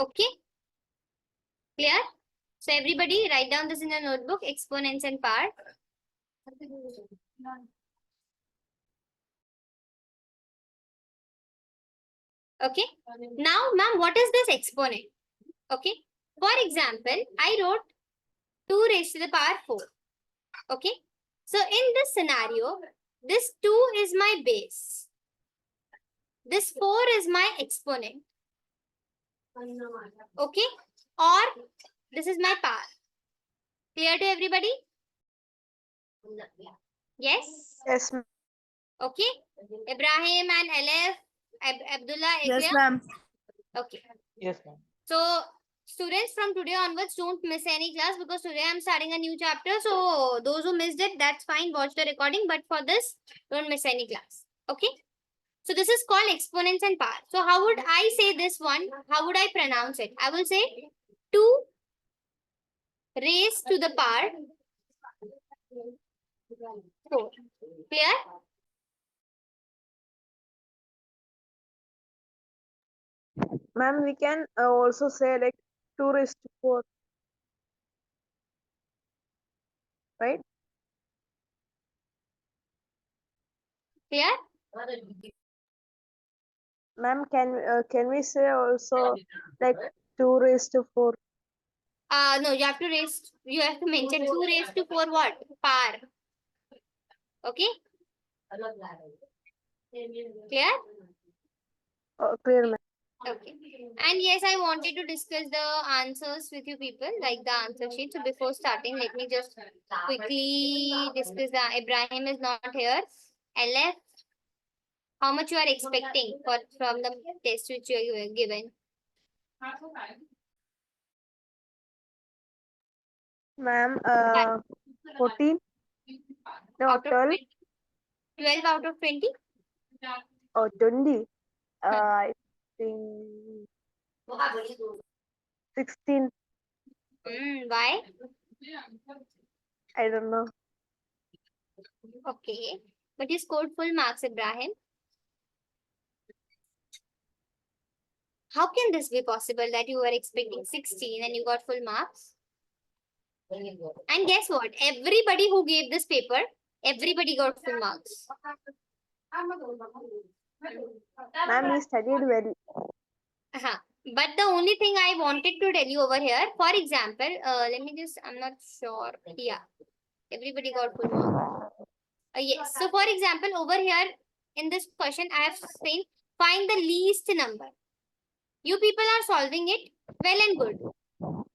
Okay, clear? So everybody write down this in your notebook, exponents and power. Okay. Now, ma'am, what is this exponent? Okay. For example, I wrote 2 raised to the power 4. Okay. So in this scenario, this 2 is my base. This 4 is my exponent. Okay. Or this is my power. Clear to everybody? Yes? Yes, ma'am. Okay. Ibrahim and Aleph, Abdullah, Yes, clear? ma'am. Okay. Yes, ma'am. So students, from today onwards, don't miss any class because today I'm starting a new chapter. So those who missed it, that's fine. Watch the recording. But for this, don't miss any class. Okay. So this is called exponents and power. So how would I say this one? How would I pronounce it? I will say 2 raised to the power 4. Clear? Ma'am, we can also say like 2 raised to 4, right? Clear? Ma'am, can we say also like 2 raised to 4? No, you have to mention 2 raised to 4 what? Power. Okay? Clear? Oh, clear, ma'am. Okay. And yes, I wanted to discuss the answers with you people, like the answer sheet. So before starting, let me just quickly discuss the Ibrahim is not here. LF, how much you are expecting from the test which you are given? Ma'am, 14? No, Out of 12 20? 12 out of 20? or 20? I think 16. Why? I don't know. Okay. But you scored full marks, Ibrahim. How can this be possible that you were expecting 16 and you got full marks? And guess what? Everybody who gave this paper, everybody got full marks. Ma'am, we studied well. But the only thing I wanted to tell you over here, for example, let me just, I'm not sure. Yeah, everybody got full marks. Yes. So, for example, over here in this question, I have saying find the least number. You people are solving it well and good.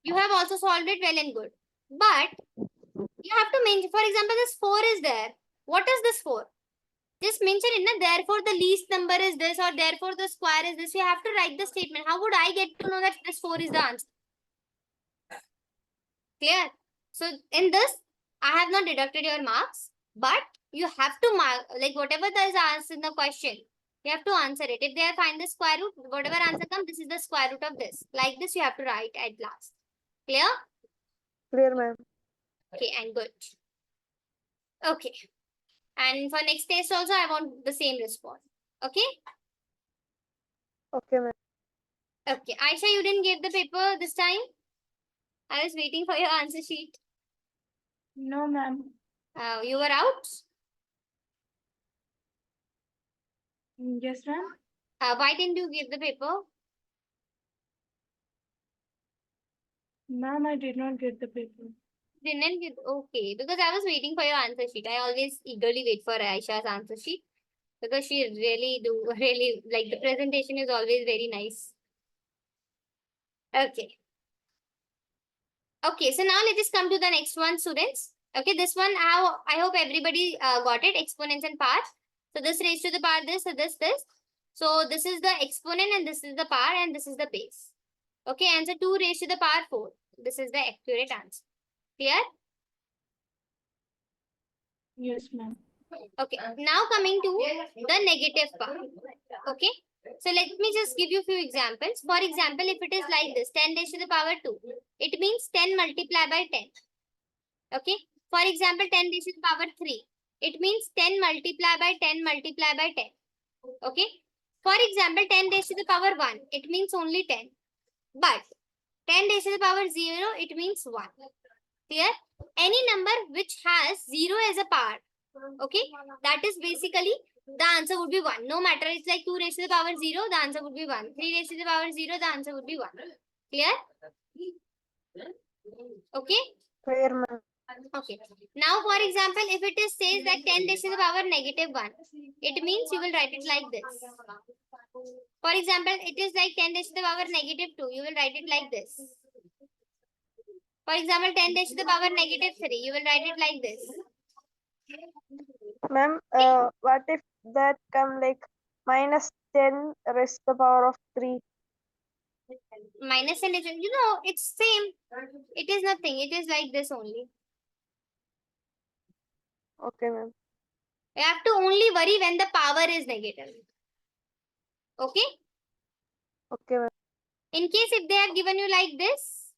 You have also solved it well and good. But you have to mention, for example, this 4 is there. What is this 4? Just mention it, na? Therefore, the least number is this, or therefore, the square is this. You have to write the statement. How would I get to know that this 4 is the answer? Clear? So, in this, I have not deducted your marks, but you have to mark, like whatever there is answer in the question, you have to answer it. If they find the square root, whatever answer comes, this is the square root of this. Like this, you have to write at last. Clear? Clear, ma'am. Okay, and good. Okay. And for next test also, I want the same response. Okay? Okay, ma'am. Okay. Aisha, you didn't give the paper this time? I was waiting for your answer sheet. No, ma'am. You were out? Yes, ma'am. Why didn't you give the paper? Ma'am, I did not get the paper. Didn't give, okay, because I was waiting for your answer sheet. I always eagerly wait for Aisha's answer sheet because she really like the presentation is always very nice. Okay. Okay, so now let us come to the next one, students. Okay, this one, I hope everybody got it, exponents and powers. So this raised to the power this, so this. So this is the exponent and this is the power and this is the base. Okay, answer 2 raised to the power 4. This is the accurate answer. Clear? Yes, ma'am. Okay, now coming to the negative part. Okay, so let me just give you a few examples. For example, if it is like this, 10 raised to the power 2, it means 10 multiplied by 10. Okay, for example, 10 raised to the power 3, it means 10 multiplied by 10 multiplied by 10. Okay, for example, 10 raised to the power 1, it means only 10. But 10 raised to the power 0, it means 1. Clear? Any number which has 0 as a part, okay, that is basically the answer would be 1. No matter it's like 2 raised to the power 0, the answer would be 1. 3 raised to the power 0, the answer would be 1. Clear? Okay? Clear, ma'am. Okay. Now, for example, if it is says that 10 raised to the power negative 1, it means you will write it like this. For example, it is like 10 raised to the power negative 2. You will write it like this. For example, 10 raised to the power negative 3. You will write it like this. Ma'am, what if that come like minus 10 raised to the power of 3? Minus and addition. You know, it's same. It is nothing. It is like this only. Okay, ma'am. You have to only worry when the power is negative. Okay? Okay, ma'am. In case if they have given you like this,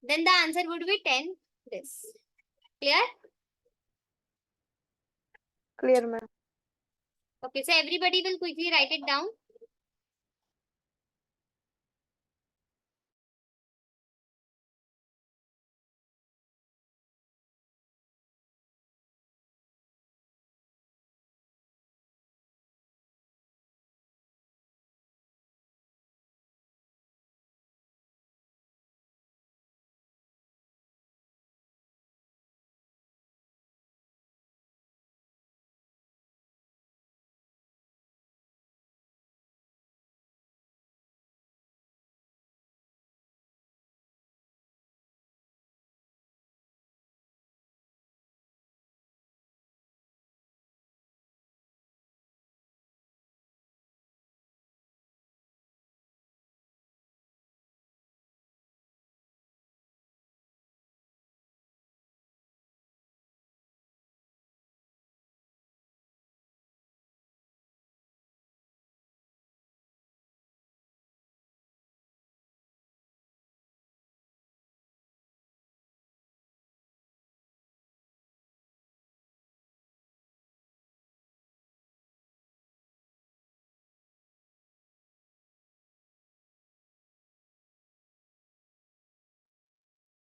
then the answer would be 10 this. Clear? Clear, ma'am. Okay, so everybody will quickly write it down.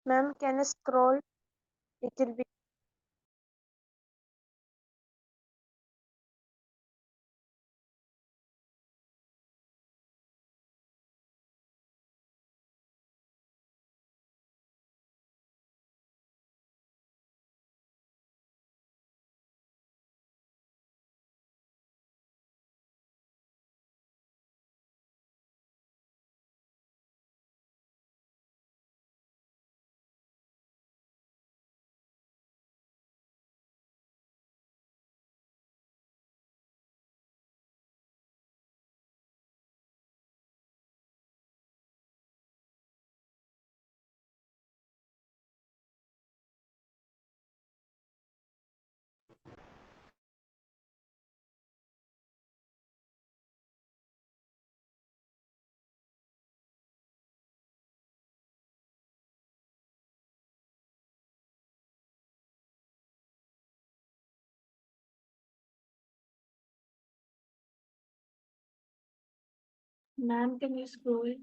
Ma'am, can you scroll little bit? Ma'am, can you scroll?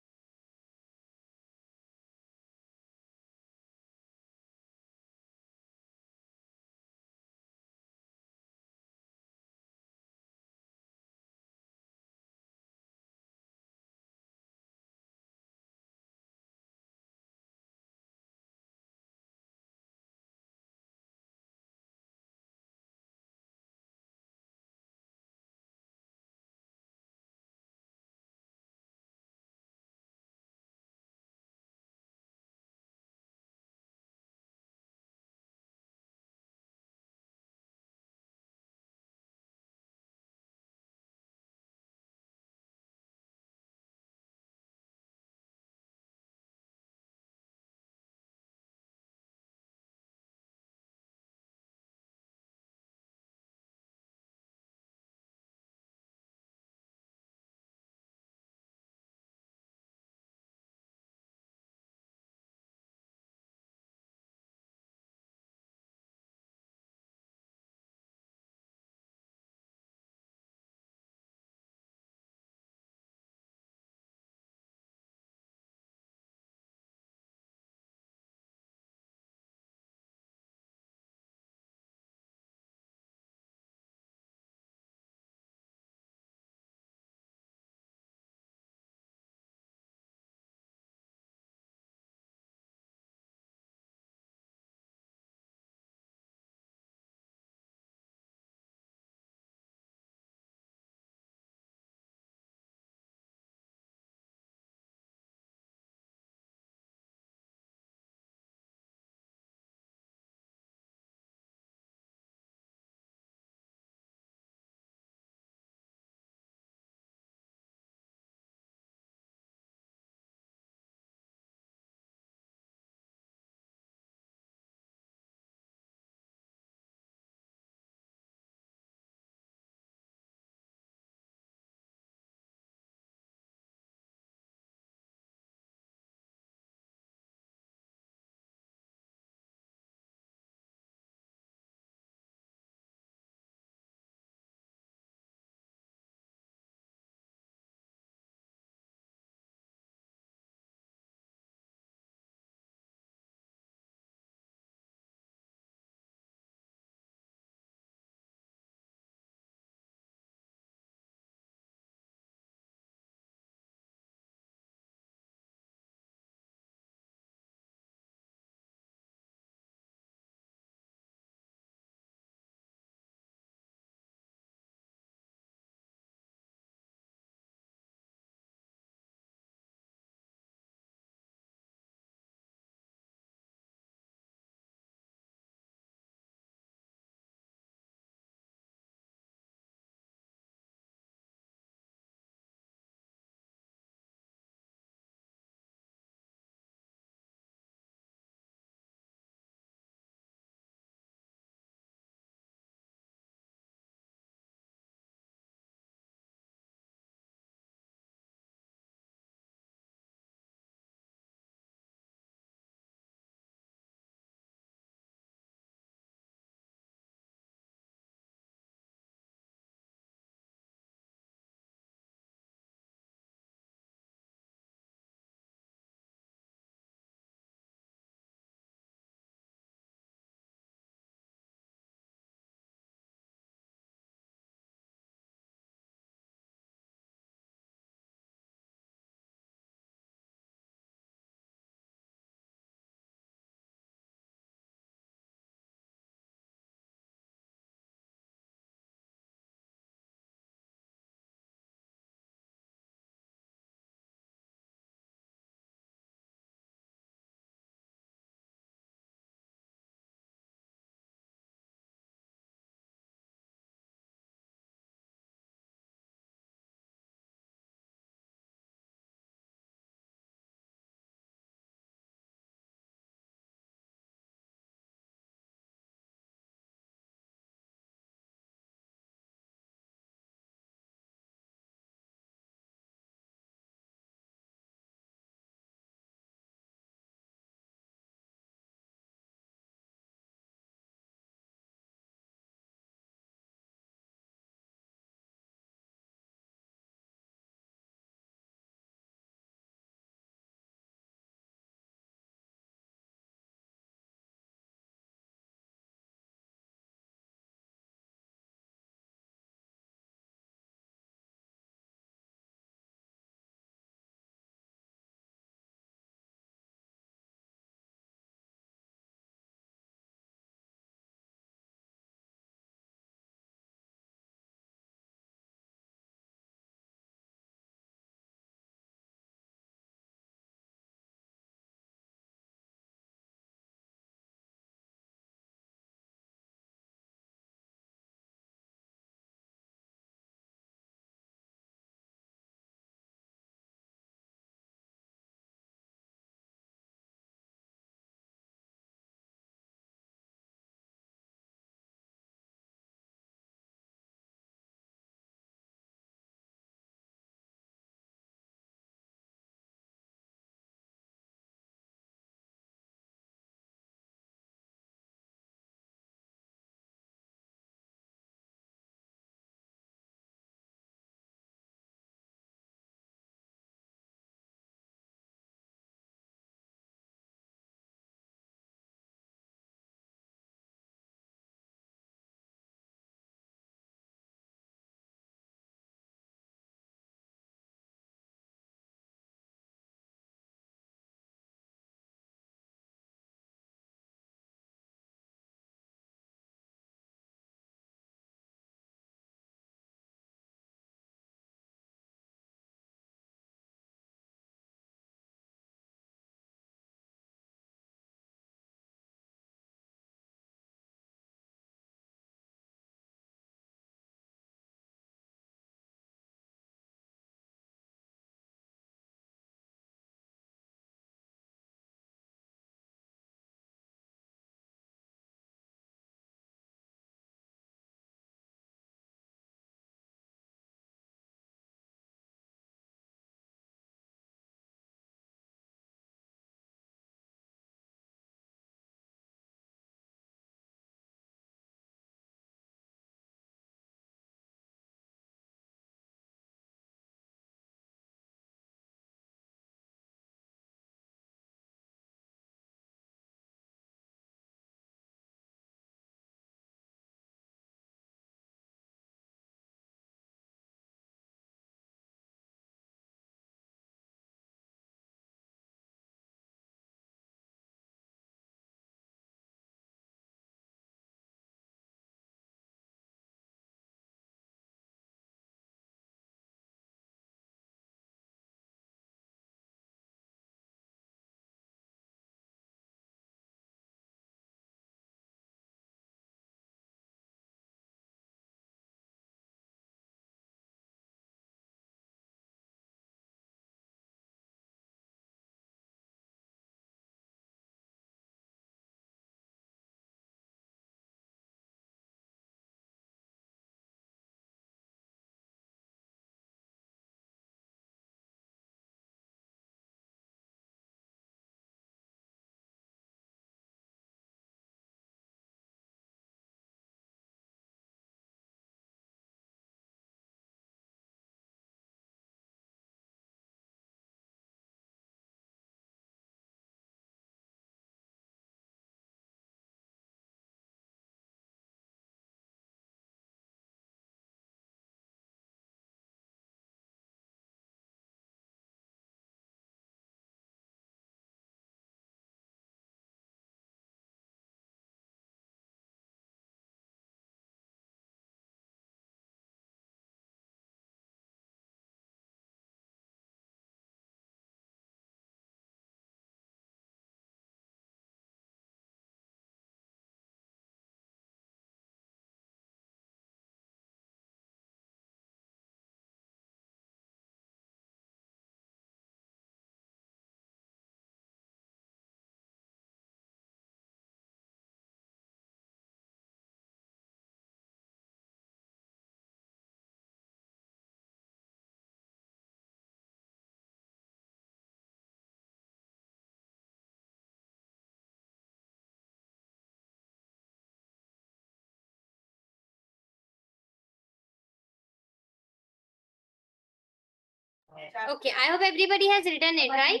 Okay, I hope everybody has written it, right?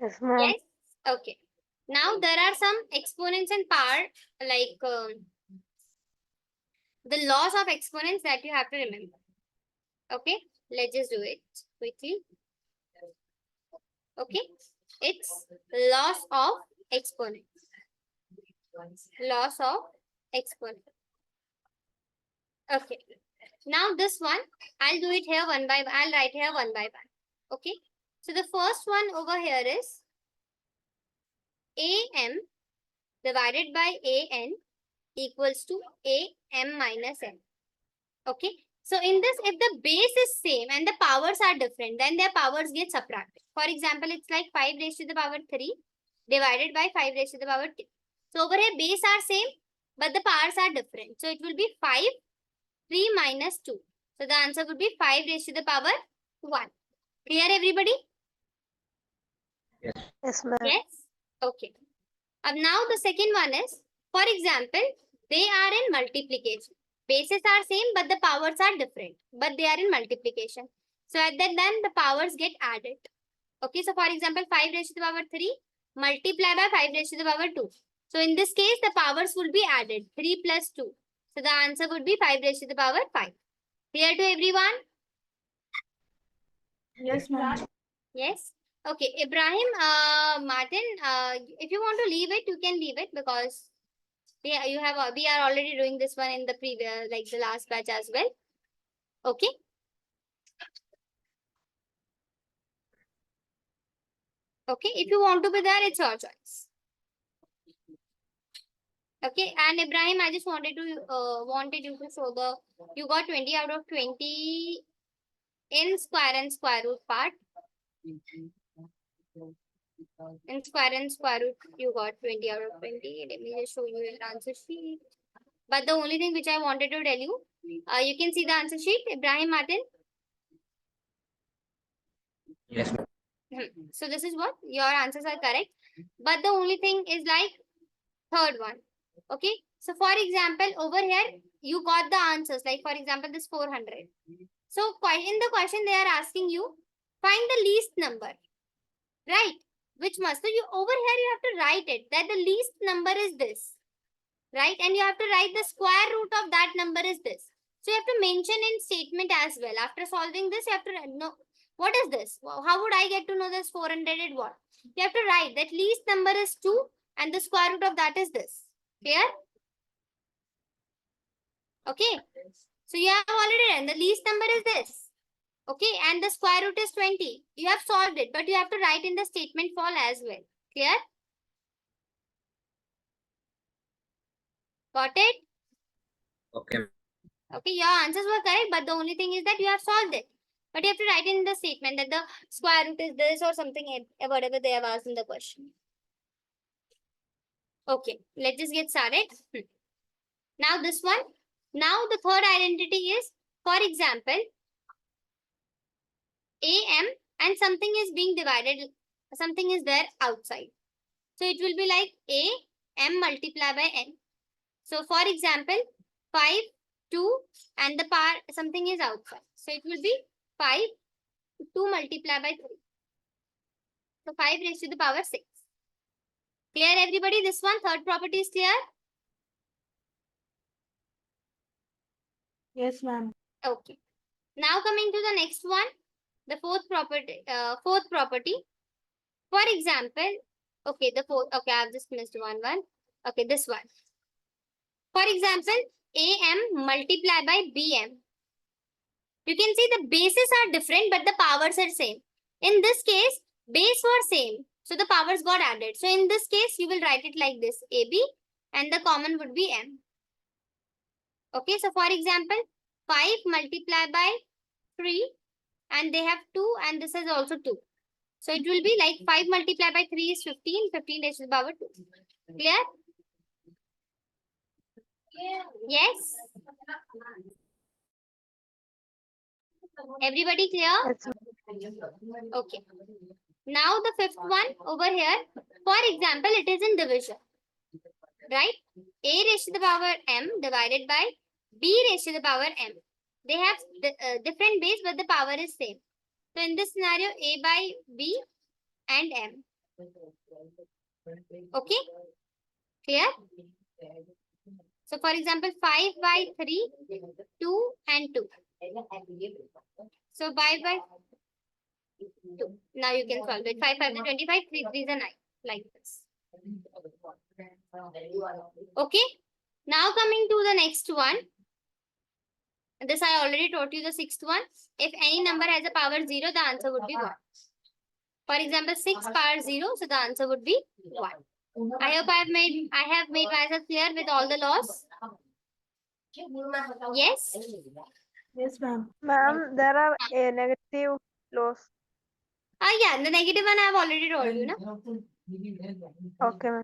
Yes, ma'am. Yes. Okay. Now there are some exponents and power, like the laws of exponents that you have to remember. Okay, let's just do it quickly. Okay, it's laws of exponents. Laws of exponents. Okay. Now this one, I'll do it here one by one. I'll write here one by one. Okay. So the first one over here is AM divided by AN equals to AM minus N. Okay. So in this, if the base is same and the powers are different, then their powers get subtracted. For example, it's like 5 raised to the power 3 divided by 5 raised to the power 2. So over here, base are same, but the powers are different. So it will be 5, 3 minus 2. So the answer would be 5 raised to the power 1. Clear, everybody? Yes, ma'am. Yes? Okay. Now the second one is, for example, they are in multiplication. Bases are same, but the powers are different. But they are in multiplication. So at that then the powers get added. Okay, so for example, 5 raised to the power 3 multiply by 5 raised to the power 2. So in this case, the powers will be added. 3 plus 2. So the answer would be 5 raised to the power 5. Clear to everyone? Yes, ma'am. Yes. Okay, Ibrahim, Martin, if you want to leave it, you can leave it because we are already doing this one in the previous, like the last batch as well. Okay. Okay, if you want to be there, it's your choice. Okay, and Ibrahim, I just wanted you to show you got 20 out of 20 in square and square root part. In square and square root, you got 20 out of 20. Let me just show you your answer sheet. But the only thing which I wanted to tell you, you can see the answer sheet, Ibrahim, Martin. Yes. So this is what your answers are correct. But the only thing is like third one. Okay. So for example, over here, you got the answers. Like for example, this 400. So in the question, they are asking you, find the least number. Right? Which must. So you over here, you have to write it that the least number is this. Right? And you have to write the square root of that number is this. So you have to mention in statement as well. After solving this, you have to know what is this? How would I get to know this 400 is what? You have to write that least number is 2 and the square root of that is this. Clear? Okay. So you have already done. The least number is this. Okay. And the square root is 20. You have solved it, but you have to write in the statement fall as well. Clear? Got it? Okay. Okay, your answers were correct, but the only thing is that you have solved it. But you have to write in the statement that the square root is this or something, whatever they have asked in the question. Okay, let's just get started. Now this one. Now the third identity is, for example, AM and something is being divided, something is there outside. So it will be like AM multiplied by N. So for example, 5, 2 and the power something is outside. So it will be 5, 2 multiplied by 3. So 5 raised to the power 6. Clear everybody? This one, third property is clear? Yes, ma'am. Okay. Now coming to the next one, the fourth property. For example, okay, the fourth. Okay, I've just missed one. Okay, this one. For example, AM multiplied by BM. You can see the bases are different, but the powers are same. In this case, base were same, so the powers got added. So in this case, you will write it like this: AB, and the common would be M. Okay, so for example, 5 multiplied by 3 and they have 2 and this is also 2. So it will be like 5 multiplied by 3 is 15, 15 raised to the power 2. Clear? Yes? Everybody clear? Yes, Okay. Now the fifth one over here, for example, it is in division. Right? A raised to the power M divided by B raised to the power M They have different base, but the power is same. So in this scenario, A by B and M. Okay, clear? So for example, 5 by 3, 2 and 2. So 5 by 2. Now you can solve it. 5 5 is 25, 3 3 is 9. Like this. Okay. Now coming to the next one. This I already taught you the sixth one. If any number has a power 0, the answer would be 1. For example, 6 power 0, so the answer would be 1. I hope I have made myself clear with all the laws. Yes? Yes, ma'am. Ma'am, there are a negative laws. Yeah, the negative one I have already told you, no? Okay, ma'am.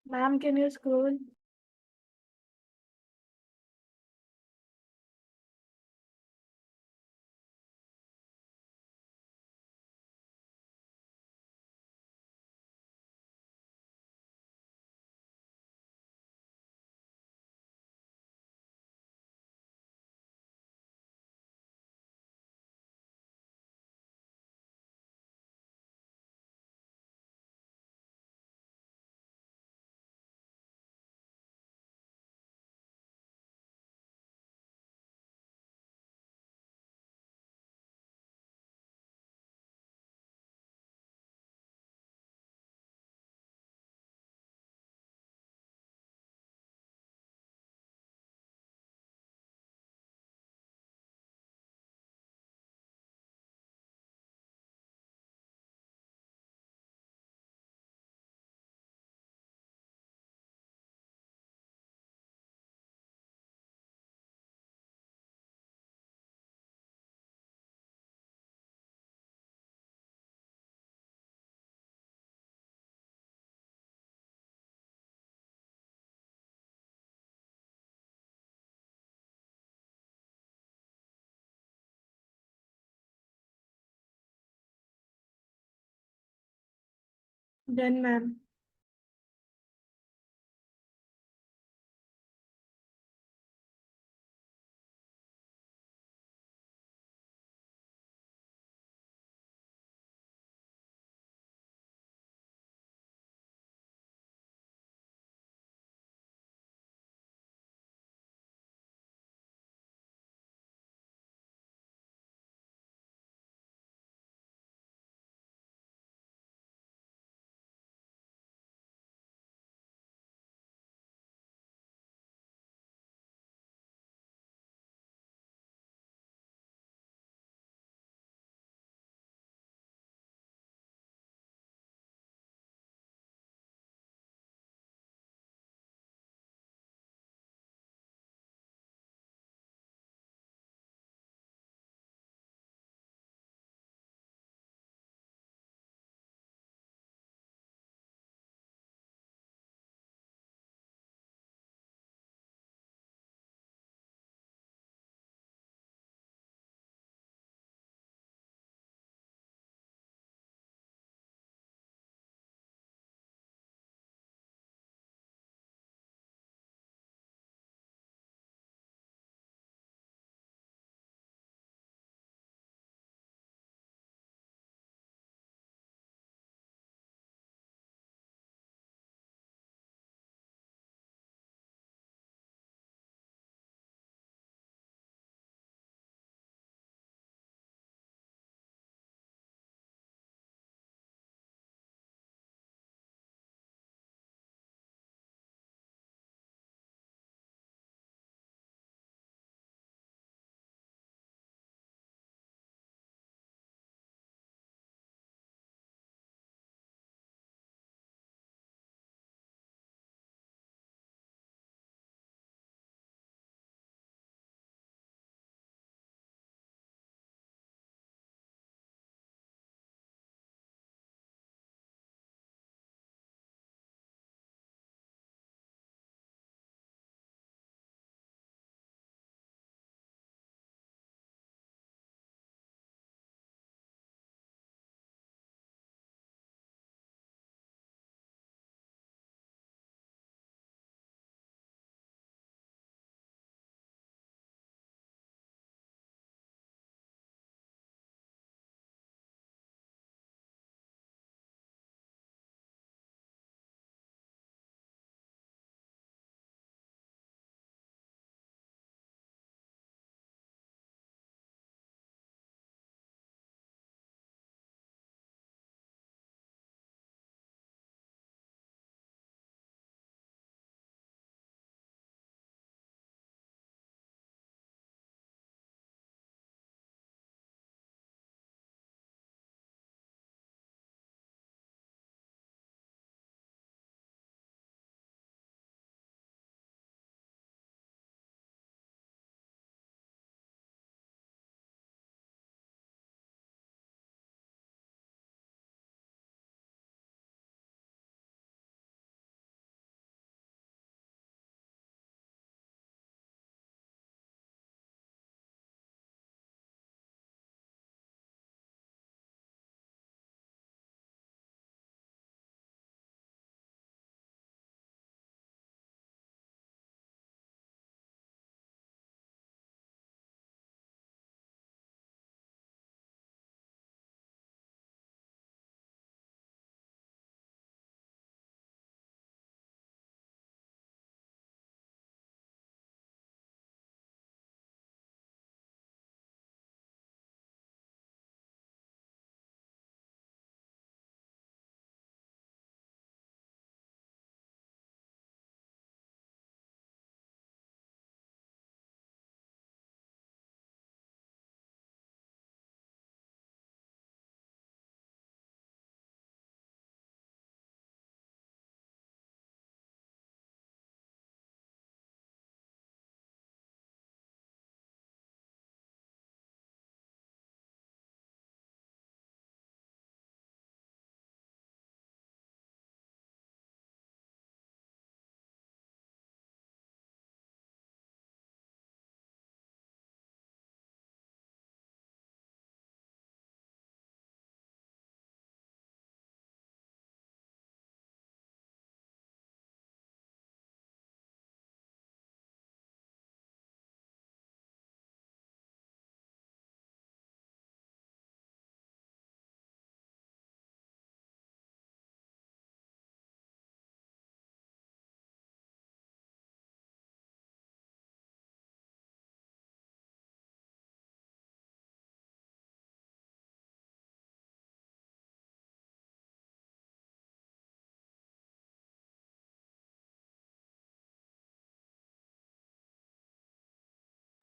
Ma'am, can you scroll? Done, ma'am.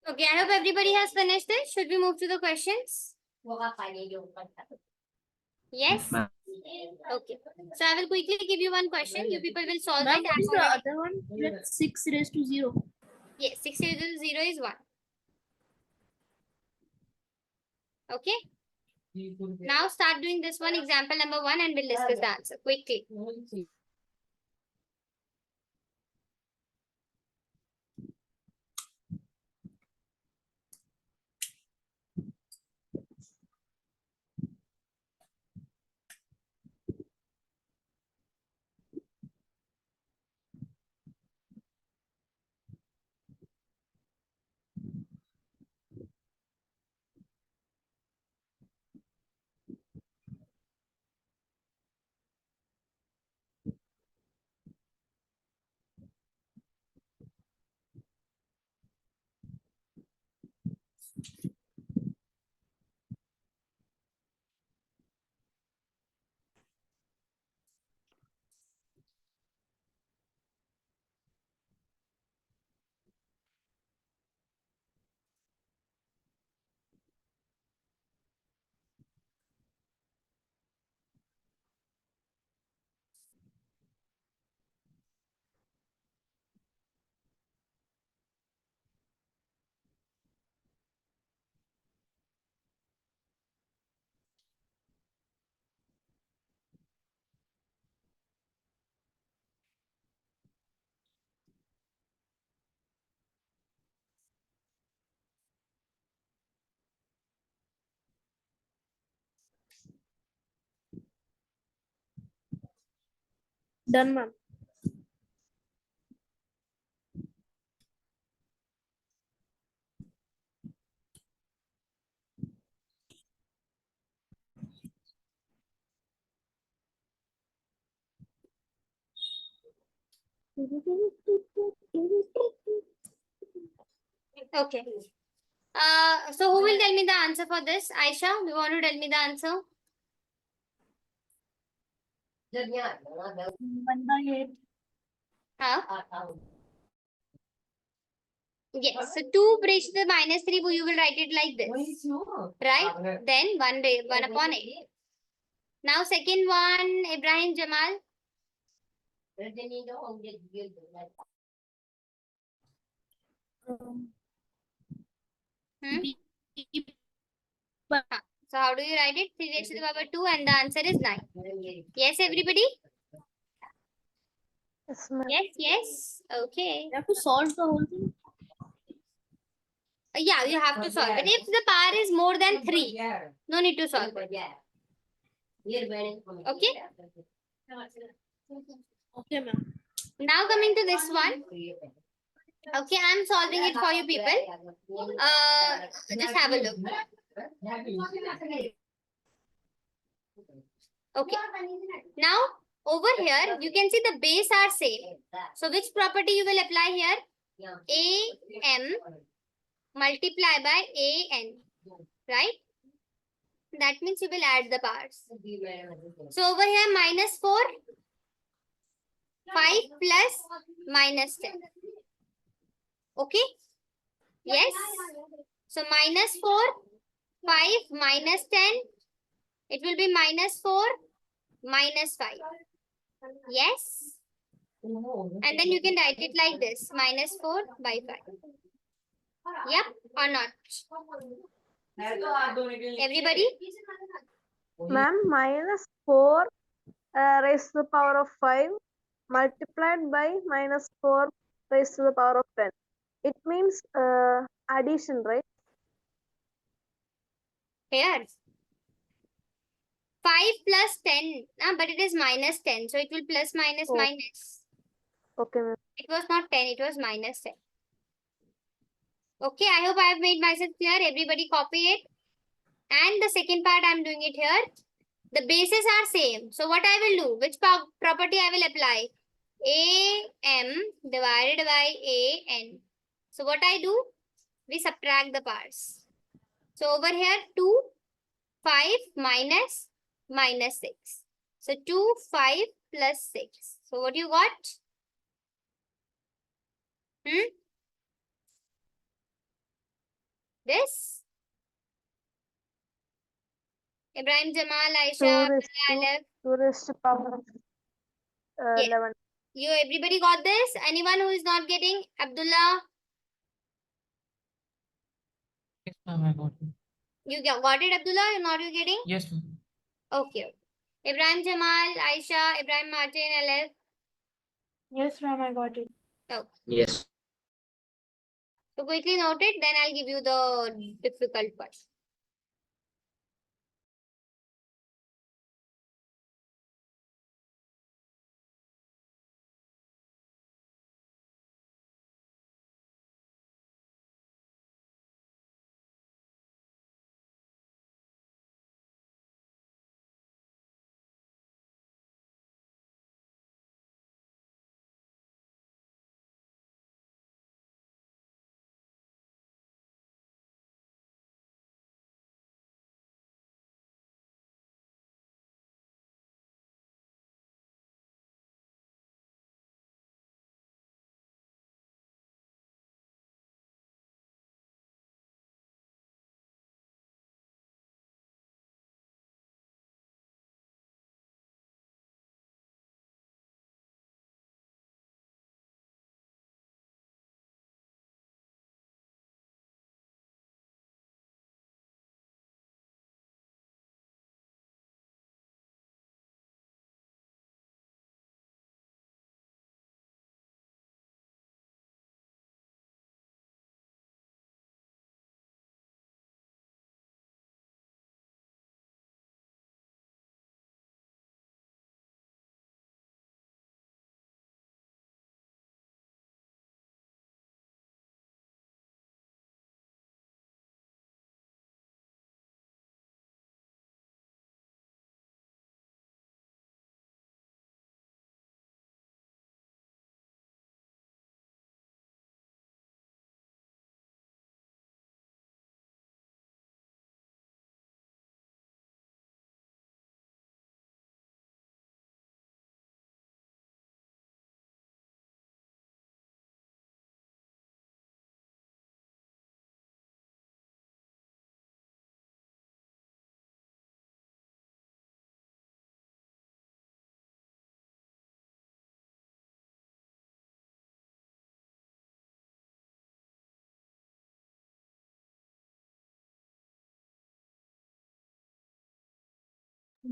Okay, I hope everybody has finished this. Should we move to the questions? Yes? Ma'am. Okay. So I will quickly give you one question. You people will solve Ma'am, it. what is I've the already... other one? Like 6 raised to 0. Yes, 6 raised to 0 is 1. Okay. Now start doing this one, example number 1, and we'll discuss the answer quickly. Done, ma'am. Okay. So who will tell me the answer for this? Aisha, do you want to tell me the answer? 1/8. Huh? Yes. So 2 raised to the minus 3, you will write it like this. Right? Then 1 upon 8. Now second one, Ibrahim Jamal. Hmm? B- Huh. So how do you write it? 3 raised to the power 2 and the answer is 9. Yes, everybody? Yes, ma'am. Yes, yes. Okay. You have to solve the whole thing. Yeah, you have to solve it. If the power is more than 3, no need to solve it. Okay. Okay, ma'am. Now coming to this one. Okay, I'm solving it for you people. Just have a look. Okay. Now over here you can see the base are same. So which property you will apply here? AM multiply by AN. Right? That means you will add the powers. So over here minus 4, 5 plus minus 10. Okay? Yes? So minus 4, 5 minus 10. It will be minus 4 minus 5. Yes? And then you can write it like this. Minus 4 by 5. Yep or not? Everybody? Ma'am, minus 4 raised to the power of 5 multiplied by minus 4 raised to the power of 10. It means addition, right? Here. 5 plus 10. But it is minus 10. So it will plus minus Oh. minus. Okay, ma'am. It was not 10. It was minus 10. Okay, I hope I have made myself clear. Everybody copy it. And the second part, I'm doing it here. The bases are same. So what I will do? Which property I will apply? AM divided by AN. So what I do? We subtract the parts. So over here, 2, 5 minus minus 6. So 2, 5 plus 6. So what you got? This? Ibrahim, Jamal, 2 Aisha, raised to Aleph. 2 raised to power of Yes. 11. Everybody got this? Anyone who is not getting? Abdullah, Yes, ma'am, I got it. you got it, Abdullah? You're not getting? Yes, ma'am. Okay. Ibrahim, Jamal, Aisha, Ibrahim, Martin, Aleph. Yes, ma'am, I got it. Okay. Yes. So quickly note it, then I'll give you the difficult part.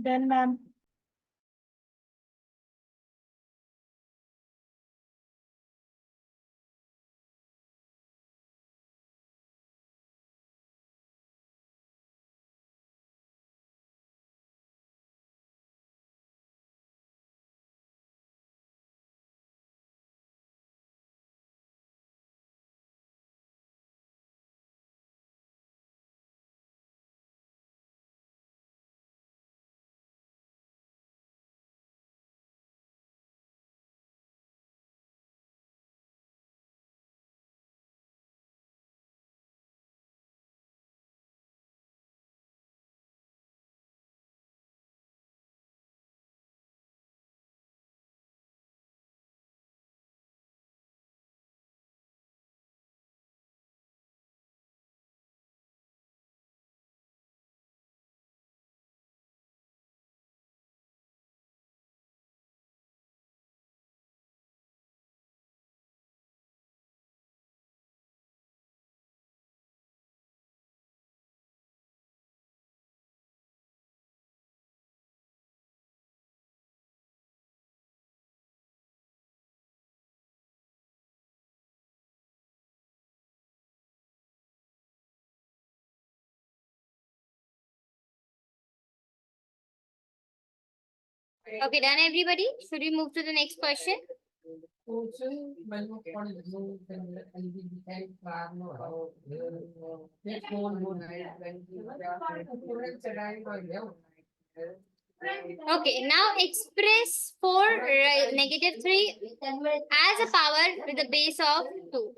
Done, ma'am. Okay, done everybody? Should we move to the next question? Okay, now express 4 negative 3 as a power with a base of 2.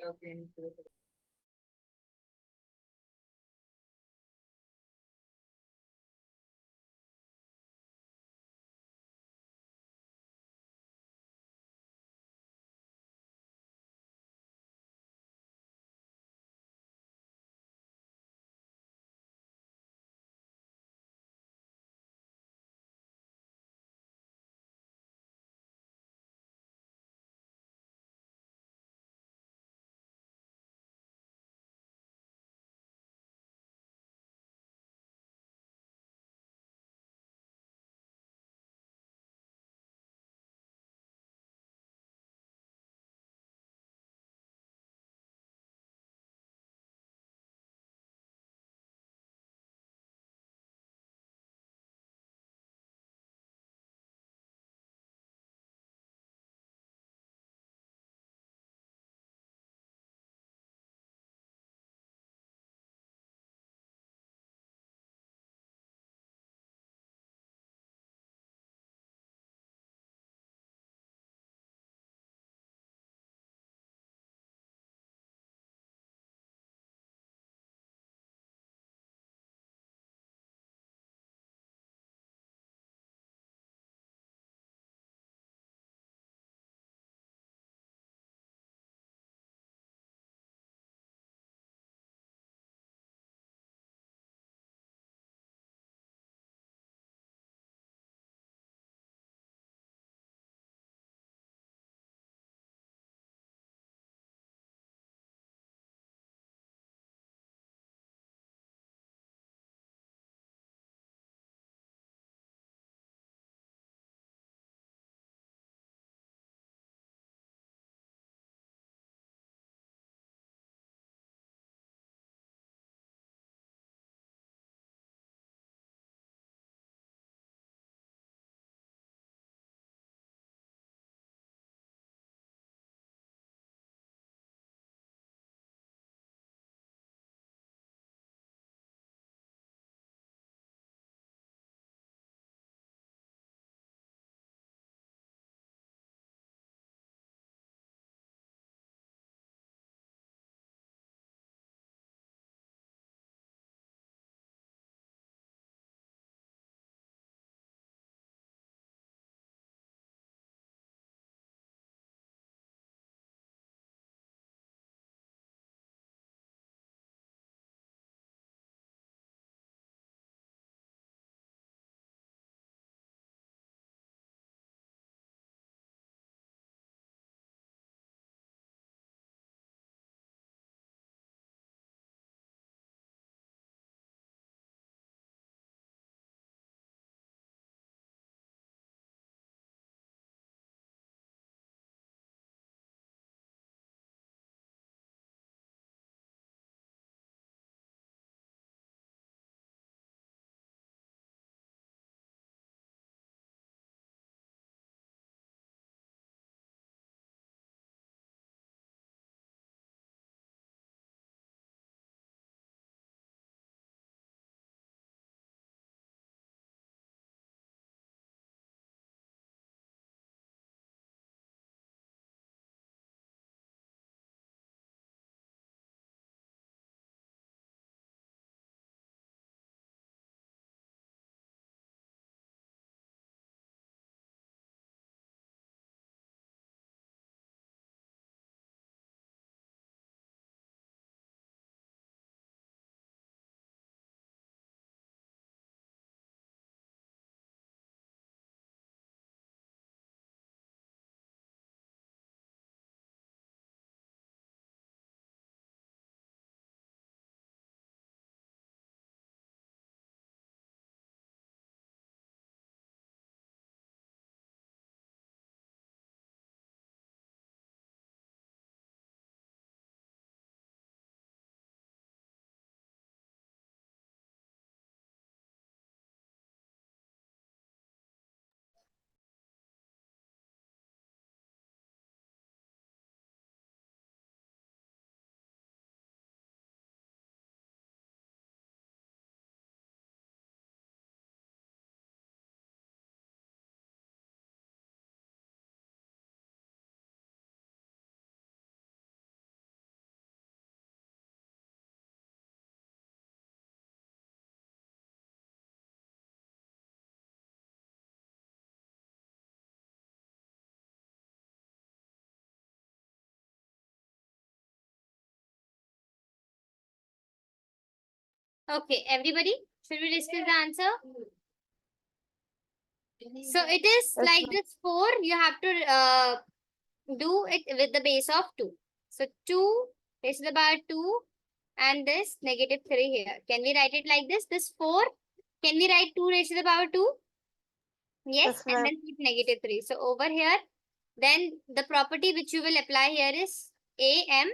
Okay, everybody, should we discuss the answer? So it is Yes, like ma'am. this 4, you have to do it with the base of 2. So 2 raised to the power 2 and this negative 3 here. Can we write it like this? This 4, can we write 2 raised to the power 2? Yes, Yes, and ma'am. then put negative 3. So over here, then the property which you will apply here is AM